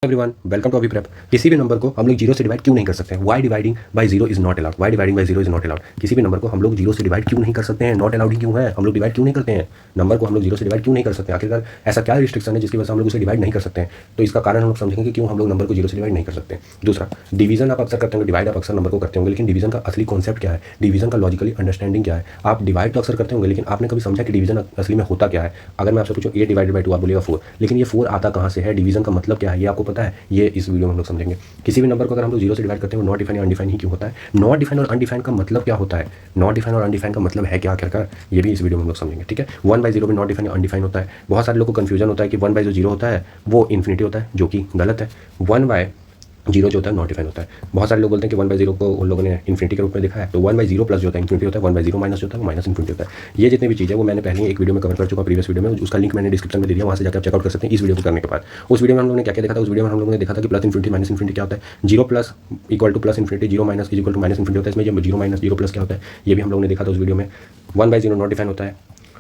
Everyone, welcome to अभी prep. किसी भी नंबर को हम लोग जीरो से डिवाइड क्यों नहीं कर सकते हैं? Why dividing by zero is not allowed. Why dividing by zero is not allowed. किसी भी नंबर को हम लोग जीरो से डिवाइड क्यों नहीं कर सकते हैं? नॉट अलाउड ही क्यों है? हम लोग डिवाइड क्यों नहीं करते हैं? नंबर को हम लोग जीरो से डिवाइड क्यों नहीं कर सकते हैं? आखिरकार ऐसा क्या रिस्ट्रिक्शन है जिसकी वजह से हम लोग उसे डिवाइड नहीं कर सकते हैं? तो इसका कारण हम लोग समझेंगे कि क्यों हम लोग नंबर को जीरो से डिवाइड नहीं कर सकते। दूसरा, डिवीजन आप अक्सर करते होंगे, डिवाइड आप अक्सर नंबर को करते होंगे, लेकिन डिवीजन का असली कॉन्सेप्ट क्या है? डिवीजन का लॉजिकली अंडरस्टैंडिंग क्या है? आप डिवाइड तो अक्सर करते होंगे, लेकिन आपने कभी समझा कि डिवीजन असली में होता क्या है? अगर मैं आपसे पूछूं 8 डिवाइडेड बाय 2, आप बोलिएगा 4, लेकिन ये 4 आता कहाँ से है? डिवीजन का मतलब क्या है ये आपको पता है? ये इस वीडियो में हम लोग समझेंगे। किसी भी नंबर को अगर हम लोग जीरो से डिवाइड करते हैं वो नॉट डिफाइन या अनडिफाइन ही क्यों होता है? नॉट डिफाइन और अनडिफाइन का मतलब क्या होता है? नॉट डिफाइन और अनडिफाइन का मतलब है क्या आखिरकार? ये भी इस वीडियो में हम लोग समझेंगे, ठीक है। 1/0 में नॉट डिफाइन या अनडिफाइन होता है। बहुत सारे लोगों को कन्फ्यूजन होता है कि 1/0 होता है वो इन्फिनिटी होता है, जो कि गलत है। 1/0 जो होता है नॉट डिफाइन होता है। बहुत सारे लोग बोलते हैं कि 1/0 को उन लोगों ने इन्फिनिटी के रूप में देखा है, तो 1/0 प्लस जो होता है इन्फिनिटी होता है, 1/0 माइनस जो होता है वो माइनस इन्फिनिटी होता है। ये जितनी भी चीज़ है वो मैंने पहले ही एक वीडियो में कवर कर चुका, प्रीवियस वीडियो में, उसका लिंक मैंने डिस्क्रिप्शन में दे दिया, वहाँ से जाकर आप चेकआउट कर सकते हैं। इस वीडियो को करने के बाद उस वीडियो में हम लोगों ने क्या क्या देखा था? उस वीडियो में हम लोगों ने देखा था कि प्लस इन्फिनिटी माइनस इन्फिनिटी क्या होता है, zero plus equal to plus infinity, zero minus is equal to minus infinity होता है। इसमें जब जीरो माइनस जीरो प्लस क्या होता है ये भी हम लोगों ने देखा था उस वीडियो में। 1/0 नॉट डिफाइन होता है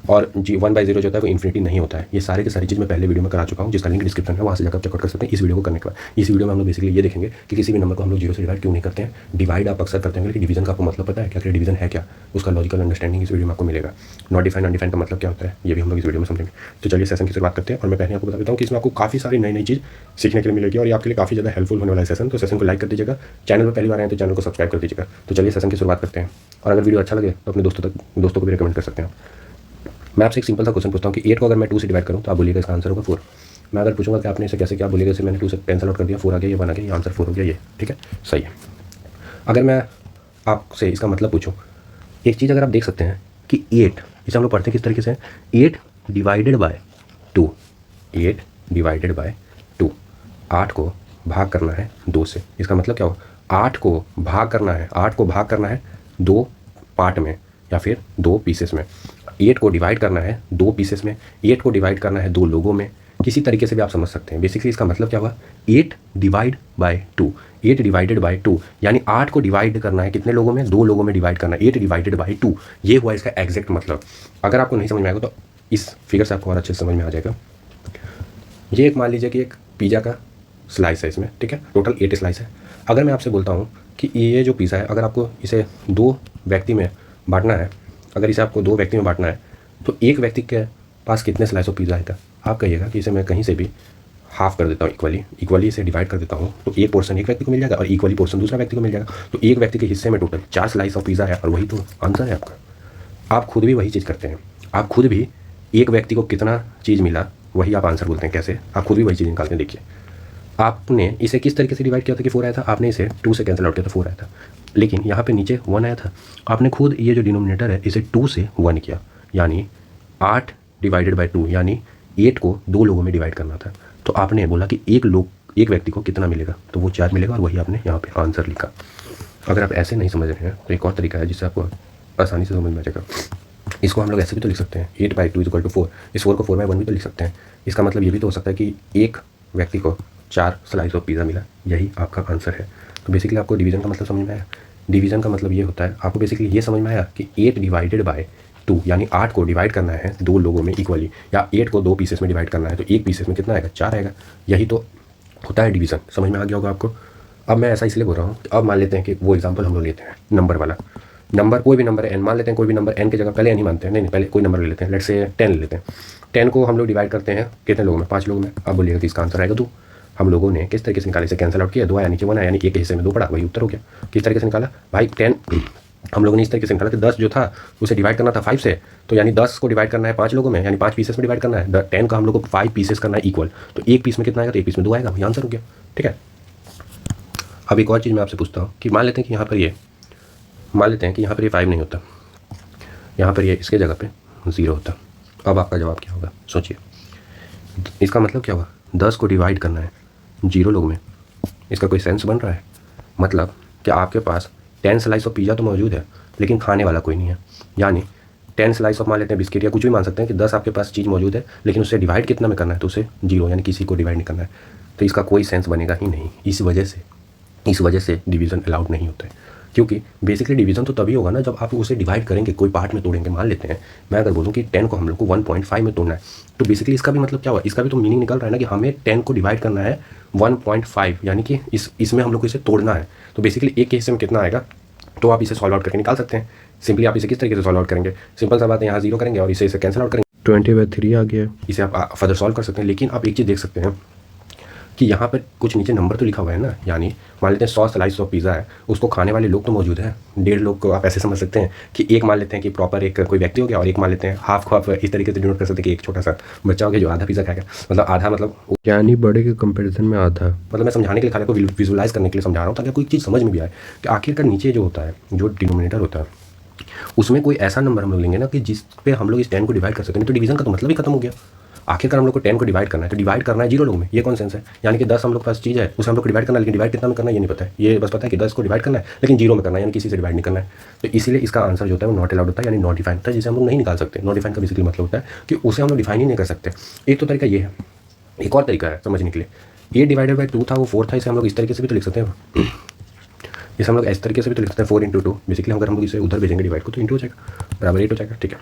और 1/0 जो होता है वो इन्फिनिटी नहीं होता है। ये सारे की सारी चीज़ मैं पहले वीडियो में करा चुका हूँ, जिसका लिंक डिस्क्रिप्शन है, वहाँ से जाकर चेकआउट कर सकते हैं इस वीडियो को करने के बाद। इस वीडियो में हम लोग बेसिकली ये देखेंगे कि किसी भी नंबर को हम लोग जीरो से डिवाइड क्यों नहीं करते हैं। डिवाइड आप अक्सर करते हैं, लेकिन डिवीजन का आपको मतलब पता है क्या? डिवीजन है क्या? उसका लॉजिकल अंडरस्टैंडिंग इस वीडियो में आपको मिलेगा। नॉट डिफाइन अनडिफाइन का मतलब क्या होता है ये भी हम लोग इस वीडियो में समझेंगे। तो चलिए सेशन की शुरुआत करते हैं। और मैं पहले आपको बता देता हूँ कि इसमें आपको काफ़ी सारी नई नई चीज़ सीखने के लिए मिलेगी और ये आपके लिए काफ़ी ज़्यादा हेल्पफुल होने वाला है सेशन। तो सेशन को लाइक कर दीजिएगा, चैनल पर पहली बार आए तो चैनल को सब्सक्राइब कर दीजिएगा। तो चलिए सेशन की शुरुआत करते हैं। और अगर वीडियो अच्छा लगे तो अपने दोस्तों को भी रिकमेंड कर सकते हैं। मैं आपसे एक सिंपल सा क्वेश्चन पूछता हूँ कि 8 को अगर मैं 2 से डिवाइड करूँ तो आप बोलिएगा इसका आंसर होगा 4। मैं अगर पूछूंगा कि आपने इसे कैसे क्या, बोलिएगा इसे मैंने 2 से कैंसिल आउट कर दिया, 4 आ गया, ये 1 आ गया, ये आंसर 4 हो गया, ये ठीक है, सही है। अगर मैं आपसे इसका मतलब पूछूँ, एक चीज़ अगर आप देख सकते हैं कि 8, इसे हम लोग पढ़ते हैं किस तरीके से, 8 डिवाइडेड बाय 2, 8 डिवाइडेड बाय 2, 8 को भाग करना है 2 से। इसका मतलब क्या हो? 8 को भाग करना है, 8 को भाग करना है 2 पार्ट में या फिर 2 पीसेस में। 8 को डिवाइड करना है 2 पीसेस में, 8 को डिवाइड करना है 2 लोगों में, किसी तरीके से भी आप समझ सकते हैं। बेसिकली इसका मतलब क्या हुआ? 8 डिवाइड बाय 2, 8 डिवाइडेड बाय 2, यानी 8 को डिवाइड करना है कितने लोगों में? 2 लोगों में डिवाइड करना है, 8 डिवाइडेड बाय 2, ये हुआ इसका एग्जैक्ट मतलब। अगर आपको नहीं समझ में आएगा तो इस फिगर से आपको और अच्छे से समझ में आ जाएगा। ये एक मान लीजिए कि एक पिज़्ज़ा का स्लाइस है इसमें, ठीक है, टोटल 8 स्लाइस है। अगर मैं आपसे बोलता हूँ कि ये जो पिज़्ज़ा है अगर आपको इसे 2 व्यक्ति में बांटना है, अगर इसे आपको 2 व्यक्ति में बांटना है तो एक व्यक्ति के पास कितने स्लाइस ऑफ पिज़्ज़ा आएगा? आप कहिएगा कि इसे मैं कहीं से भी हाफ कर देता हूँ, इक्वली इसे डिवाइड कर देता हूँ, तो एक पोर्शन एक व्यक्ति को मिल जाएगा और इक्वली पोर्शन दूसरा व्यक्ति को मिल जाएगा। तो एक व्यक्ति के हिस्से में टोटल 4 स्लाइस ऑफ पिज़्ज़ा है और वही तो आंसर है आपका। आप खुद भी वही चीज़ करते हैं, आप खुद भी एक व्यक्ति को कितना चीज़ मिला वही आप आंसर बोलते हैं। कैसे? आप खुद भी वही चीज़ निकालते हैं। देखिए आपने इसे किस तरीके से डिवाइड किया था कि 4 आया था, आपने इसे 2 से कैंसिल आउट किया था, 4 आया था, लेकिन यहाँ पे नीचे 1 आया था। आपने खुद ये जो डिनोमिनेटर है इसे 2 से 1 किया, यानी 8 डिवाइडेड बाय 2, यानी 8 को 2 लोगों में डिवाइड करना था। तो आपने बोला कि एक व्यक्ति को कितना मिलेगा, तो वो 4 मिलेगा और वही आपने यहाँ पे आंसर लिखा। अगर आप ऐसे नहीं समझ रहे हैं तो एक और तरीका है जिससे आपको आसानी से समझ में आ जाएगा। इसको हम लोग ऐसे भी तो लिख सकते हैं, 8/2 = 4। इस 4 को 4/1 भी तो लिख सकते हैं। इसका मतलब ये भी तो हो सकता है कि एक व्यक्ति को 4 स्लाइस ऑफ पिज़्ज़ा मिला, यही आपका आंसर है। तो बेसिकली आपको डिवीज़न का मतलब समझ में आया। डिवीज़न का मतलब ये होता है, आपको बेसिकली ये समझ में आया कि 8 डिवाइडेड बाय 2, यानी 8 को डिवाइड करना है 2 लोगों में इक्वली, या 8 को 2 पीसेस में डिवाइड करना है, तो एक पीसेस में कितना आएगा? 4 आएगा। यही तो होता है डिवीज़न। समझ में आ गया होगा आपको। अब मैं ऐसा इसलिए बोल रहा हूँ, अब मान लेते हैं कि वो एग्जाम्पल हम लोग लेते हैं नंबर वाला। नंबर कोई भी नंबर है n, मान लेते हैं कोई भी नंबर n की जगह, पहले n ही मानते हैं, नहीं पहले कोई नंबर ले लेते हैं, लेट्स से 10 ले लेते हैं। 10 को हम लोग डिवाइड करते हैं कितने लोगों में? 5 लोगों में। अब बोलिएगा कि इसका आंसर आएगा 2। हम लोगों ने किस तरीके से निकाला? इसे कैंसिल आउट किया, 2 आया, नीचे 1 आया, यानी एक के हिस्से में 2 पड़ा, वही उत्तर हो गया। किस तरीके से निकाला भाई? 10 हम लोगों ने इस तरीके से निकाला कि 10 जो था उसे डिवाइड करना था 5 से, तो यानी 10 को डिवाइड करना है 5 लोगों में, यानी 5 पीसेस में डिवाइड करना है। 10 का हम लोग को 5 पीसेस करना है इक्वल, तो एक पीस में कितना आएगा? तो एक पीस में 2 आएगा, वही आंसर हो गया, ठीक है। अब एक और चीज़ मैं आपसे पूछता हूँ कि मान लेते हैं कि यहाँ पर ये 5 नहीं होता, यहाँ पर ये इसके जगह पे 0 होता। अब आपका जवाब क्या होगा? सोचिए। इसका मतलब क्या हुआ? 10 को डिवाइड करना है 0 लोग में, इसका कोई सेंस बन रहा है? मतलब कि आपके पास 10 स्लाइस ऑफ पिज़्ज़ा तो मौजूद है लेकिन खाने वाला कोई नहीं है, यानी 10 स्लाइस ऑफ मान लेते हैं बिस्किट या कुछ भी मान सकते हैं कि 10 आपके पास चीज़ मौजूद है लेकिन उससे डिवाइड कितना में करना है? तो उसे 0, यानी किसी को डिवाइड नहीं करना है। तो इसका कोई सेंस बनेगा ही नहीं। इस वजह से डिवीज़न अलाउड नहीं होता है। क्योंकि बेसिकली डिवीजन तो तभी होगा ना जब आप उसे डिवाइड करेंगे, कोई पार्ट में तोड़ेंगे। मान लेते हैं मैं अगर बोलूँ कि 10 को हम लोग को 1.5 में तोड़ना है, तो बेसिकली इसका भी मतलब क्या हुआ, इसका भी तो मीनिंग निकल रहा है ना कि हमें 10 को डिवाइड करना है 1.5, यानी कि इसमें हम लोग को इसे तोड़ना है। तो बेसिकली एक के हिस्से में कितना आएगा, तो आप इसे सॉल्व आउट करके निकाल सकते हैं। सिंपली आप इसे किस तरीके से सॉल्व आउट करेंगे, सिंपल सा बात है, यहाँ 0 करेंगे और इसे कैंसिल आउट करेंगे, 20/3 आ गया। इसे आप फर्दर सॉल्व कर सकते हैं। लेकिन आप एक चीज़ देख सकते हैं कि यहाँ पर कुछ नीचे नंबर तो लिखा हुआ है ना, यानी मान लेते हैं 100 स्लाइस ऑफ पिज़्ज़ा है, उसको खाने वाले लोग तो मौजूद हैं 1.5 लोग को। आप ऐसे समझ सकते हैं कि एक मान लेते हैं कि प्रॉपर एक कोई व्यक्ति हो गया, और एक मान लेते हैं हाफ को आप इस तरीके से डिनोट कर सकते हैं कि एक छोटा सा बच्चा हो गया जो आधा पिज़्ज़ा खाएगा, मतलब आधा, मतलब यानी बड़े के कंपैरिजन में आधा। मतलब मैं समझाने के लिए, खाने को विजुअलाइज करने के लिए समझा रहा हूँ, ताकि कोई चीज़ समझ में भी आए कि आखिरकार नीचे जो होता है, जो डिनोमिनेटर होता है, उसमें कोई ऐसा नंबर हम लोग लेंगे ना कि जिस पे हम लोग इस 10 को डिवाइड कर सकते हैं। तो डिवीजन का तो मतलब ही खत्म हो गया। आखिरकार हम लोग को 10 को डिवाइड करना है, तो डिवाइड करना है 0 लोग में, ये कौन सेंस है। यानी कि 10 हम लोग के पास चीज़ है, उसे हम लोग को डिवाइड करना है, लेकिन डिवाइड कितना में करना है ये नहीं पता है। ये बस पता है कि 10 को डिवाइड करना है, लेकिन 0 में करना है, यानी किसी से डिवाइड नहीं करना है। तो इसीलिए इसका आंसर जो होता है वो नॉट अलाउड होता है, यानी नॉट डिफाइन होता है, जिसे हम लोग नहीं निकाल सकते। नॉट डिफाइन का बेसिकली मतलब होता है कि उसे हम लोग डिफाइन ही नहीं कर सकते। एक तो तरीका ये है, एक और तरीका है समझने के लिए। ये डिवाइडेड बाई 2 था, वो 4 था, इसे हम लोग इस तरीके से भी तो लिख सकते हैं। इसे हम लोग इस तरीके से भी तो लिख सकते हैं 4 × 2। बेसिकली अगर हम लोग इसे उधर भेजेंगे डिवाइड को, तो इंटू हो जाएगा, बराबर 8 हो जाएगा। ठीक है,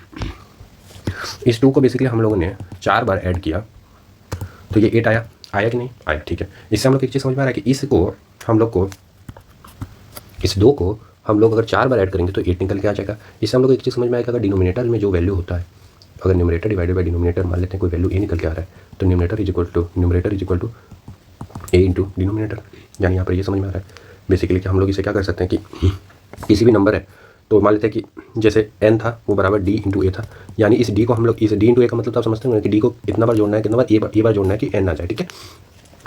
इस 2 को बेसिकली हम लोगों ने 4 बार ऐड किया, तो ये 8 आया कि नहीं आया। ठीक है, इससे हम लोग एक चीज़ समझ में आ रहा है कि इसको हम लोग को, इस 2 को हम लोग अगर 4 बार ऐड करेंगे तो 8 निकल के आ जाएगा। इससे हम लोग एक चीज़ समझ में आएगा, अगर डिनोमिनेटर में जो वैल्यू होता है, अगर न्यूमरेटर डिवाइडेड बाई डिनोमिनेटर मान लेते हैं कोई वैल्यू ए निकल के आ रहा है, तो numerator is equal to A into denominator. यानी यहाँ पर ये समझ में आ रहा है बेसिकली कि हम लोग इसे क्या कर सकते हैं कि किसी भी नंबर है, तो मान लेते हैं कि जैसे n था वो बराबर d इंटू ए था, यानी इस d को हम लोग, इस d इंटू ए का मतलब तो आप समझते हैं कि d को इतना बार जोड़ना है, कितना बार ए बार जोड़ना है कि n आ जाए। ठीक है,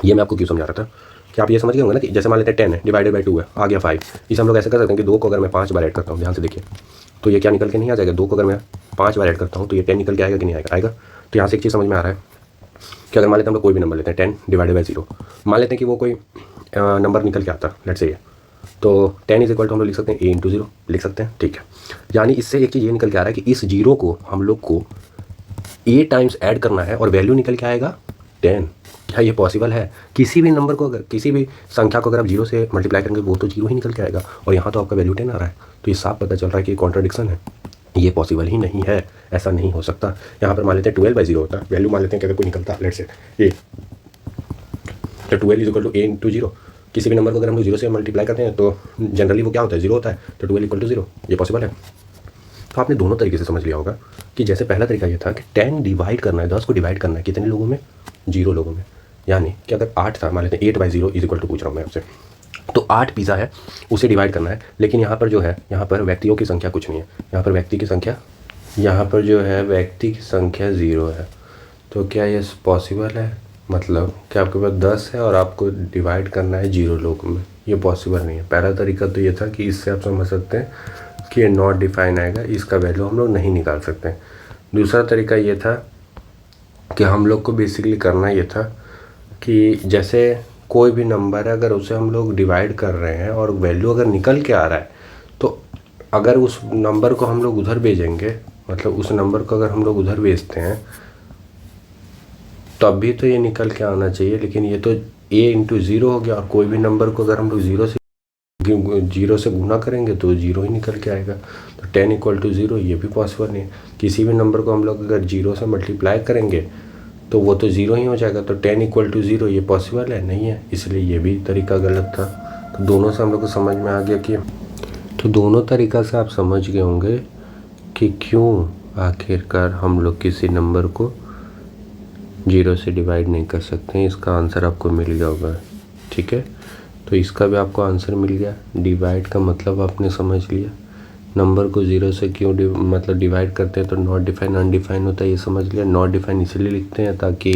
ये मैं आपको क्यों समझा रहा था कि आप ये समझ गए होंगे ना कि जैसे मान लेते हैं 10 है डिवाइडेड बाई 2 है, आ गया 5। इसे हम लोग ऐसे कर सकते हैं कि 2 को अगर मैं 5 बार ऐड करता हूँ, ध्यान से देखिए, तो ये क्या निकल के नहीं आ जाएगा। 2 को अगर मैं 5 बार ऐड करता हूँ तो ये 10 निकल के आएगा कि नहीं आएगा, आएगा। तो यहाँ से एक चीज़ समझ में आ रहा है कि अगर मान लेते हैं हम लोग कोई भी नंबर लेते हैं 10 डिवाइडेड बाई 0, मान लेते हैं कि वो कोई नंबर निकल के आता है, लेट्स से ये, तो 10 इज इक्वल टू हम लोग लिख सकते हैं a इंटू 0 लिख सकते हैं। ठीक है, यानी इससे एक चीज़ ये निकल के आ रहा है कि इस 0 को हम लोग को a टाइम्स ऐड करना है और वैल्यू निकल के आएगा 10। क्या ये पॉसिबल है? किसी भी नंबर को, अगर किसी भी संख्या को अगर आप 0 से मल्टीप्लाई करेंगे वो तो 0 ही निकल के आएगा, और यहाँ तो आपका वैल्यू 10 आ रहा है। तो ये साफ पता चल रहा है कि कॉन्ट्राडिक्शन है, ये पॉसिबल ही नहीं है, ऐसा नहीं हो सकता। यहाँ पर मान लेते हैं 12/0 होता है, वैल्यू मान लेते हैं कि अगर कोई निकलता लेट्स से ए, तो 12 is equal to A into 0। किसी भी नंबर को अगर हम लोग 0 से मल्टीप्लाई करते हैं तो जनरली वो क्या होता है, 0 होता है, तो 12 इक्वल टू 0, ये पॉसिबल है। तो आपने दोनों तरीके से समझ लिया होगा कि जैसे पहला तरीका ये था कि 10 डिवाइड करना है, 10 को डिवाइड करना है कितने लोगों में, 0 लोगों में। यानी कि अगर 8 था, मान लेते हैं 8/0 इज इक्वल टू, पूछ रहा हूँ मैं आपसे, तो 8 पिज़्ज़ा है, उसे डिवाइड करना है। लेकिन यहाँ पर जो है, यहाँ पर व्यक्तियों की संख्या कुछ नहीं है, यहाँ पर व्यक्ति की संख्या, यहाँ पर जो है व्यक्ति की संख्या 0 है। तो क्या ये पॉसिबल है? मतलब कि आपके पास 10 है और आपको डिवाइड करना है 0 लोगों में, ये पॉसिबल नहीं है। पहला तरीका तो ये था कि इससे आप समझ सकते हैं कि ये नॉट डिफाइन आएगा, इसका वैल्यू हम लोग नहीं निकाल सकते। दूसरा तरीका ये था कि हम लोग को बेसिकली करना ये था कि जैसे कोई भी नंबर है, अगर उसे हम लोग डिवाइड कर रहे हैं और वैल्यू अगर निकल के आ रहा है, तो अगर उस नंबर को हम लोग उधर भेजेंगे, मतलब उस नंबर को अगर हम लोग उधर भेजते हैं तब भी तो ये निकल के आना चाहिए। लेकिन ये तो a इंटू 0 हो गया, और कोई भी नंबर को अगर हम लोग 0 से गुना करेंगे तो 0 ही निकल के आएगा। तो 10 इक्वल टू 0 ये भी पॉसिबल नहीं है। किसी भी नंबर को हम लोग अगर 0 से मल्टीप्लाई करेंगे तो वो तो 0 ही हो जाएगा। तो 10 इक्वल टू 0 ये पॉसिबल है नहीं है, इसलिए ये भी तरीका गलत था। तो दोनों से हम लोग को समझ में आ गया कि, तो दोनों तरीका से आप समझ गए होंगे कि क्यों आखिरकार हम लोग किसी नंबर को 0 से डिवाइड नहीं कर सकते हैं। इसका आंसर आपको मिल गया होगा। ठीक है, तो इसका भी आपको आंसर मिल गया। डिवाइड का मतलब आपने समझ लिया, नंबर को 0 से क्यों मतलब डिवाइड करते हैं तो नॉट डिफाइन अनडिफाइन होता है, ये समझ लिया। नॉट डिफाइन इसीलिए लिखते हैं ताकि,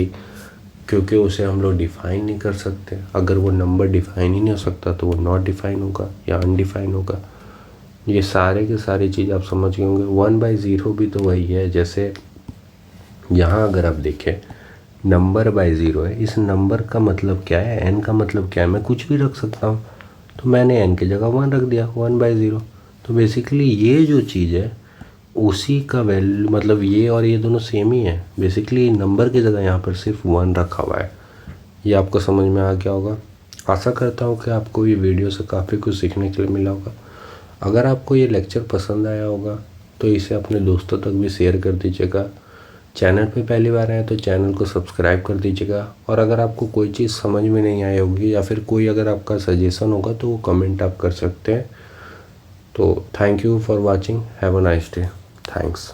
क्योंकि उसे हम लोग डिफाइन नहीं कर सकते। अगर वो नंबर डिफाइन ही नहीं हो सकता तो वो नॉट डिफाइन होगा या अनडिफाइन होगा। ये सारे के सारी चीज़ आप समझ गए होंगे। 1/0 भी तो वही है। जैसे यहाँ अगर आप देखें नंबर बाई 0 है, इस नंबर का मतलब क्या है, n का मतलब क्या है, मैं कुछ भी रख सकता हूँ। तो मैंने n की जगह 1 रख दिया, 1/0। तो बेसिकली ये जो चीज़ है उसी का वैल्यू, मतलब ये और ये दोनों सेम ही है। बेसिकली नंबर की जगह यहाँ पर सिर्फ 1 रखा हुआ है। ये आपको समझ में आ गया होगा। आशा करता हूँ कि आपको ये वीडियो से काफ़ी कुछ सीखने के लिए मिला होगा। अगर आपको ये लेक्चर पसंद आया होगा तो इसे अपने दोस्तों तक भी शेयर कर दीजिएगा। चैनल पे पहली बार आए तो चैनल को सब्सक्राइब कर दीजिएगा। और अगर आपको कोई चीज़ समझ में नहीं आई होगी या फिर कोई अगर आपका सजेशन होगा तो वो कमेंट आप कर सकते हैं। तो thank you for watching, have a nice day, thanks.